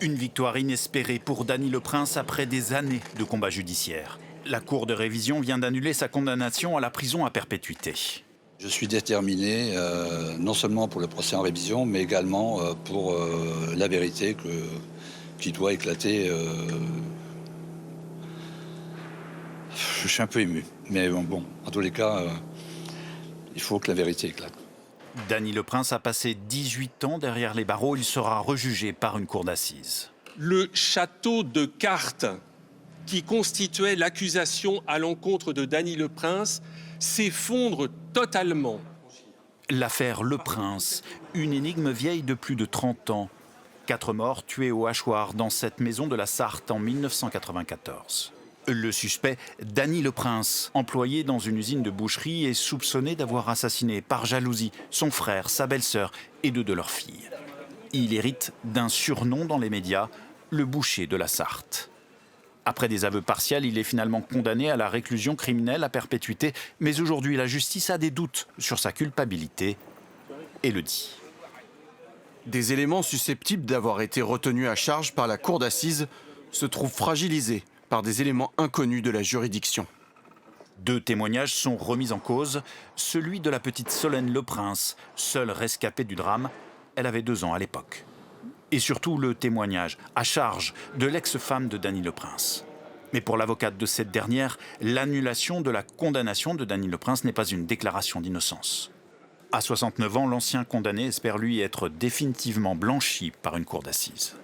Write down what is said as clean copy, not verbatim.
Une victoire inespérée pour Dany le Prince après des années de combats judiciaires. La Cour de révision vient d'annuler sa condamnation à la prison à perpétuité. Je suis déterminé, non seulement pour le procès en révision, mais également pour la vérité qui doit éclater. Je suis un peu ému, mais bon, en tous les cas, il faut que la vérité éclate. Dany le Prince a passé 18 ans derrière les barreaux. Il sera rejugé par une cour d'assises. Le château de cartes qui constituait l'accusation à l'encontre de Dany le Prince s'effondre totalement. L'affaire Le Prince, une énigme vieille de plus de 30 ans. 4 morts tués au hachoir dans cette maison de la Sarthe en 1994. Le suspect, Dany le Prince, employé dans une usine de boucherie, est soupçonné d'avoir assassiné par jalousie son frère, sa belle-sœur et deux de leurs filles. Il hérite d'un surnom dans les médias, le boucher de la Sarthe. Après des aveux partiels, il est finalement condamné à la réclusion criminelle à perpétuité. Mais aujourd'hui, la justice a des doutes sur sa culpabilité et le dit. Des éléments susceptibles d'avoir été retenus à charge par la cour d'assises se trouvent fragilisés par des éléments inconnus de la juridiction. 2 témoignages sont remis en cause. Celui de la petite Solène Le Prince, seule rescapée du drame. Elle avait 2 ans à l'époque. Et surtout le témoignage à charge de l'ex-femme de Dany le Prince. Mais pour l'avocate de cette dernière, l'annulation de la condamnation de Dany le Prince n'est pas une déclaration d'innocence. À 69 ans, l'ancien condamné espère lui être définitivement blanchi par une cour d'assises.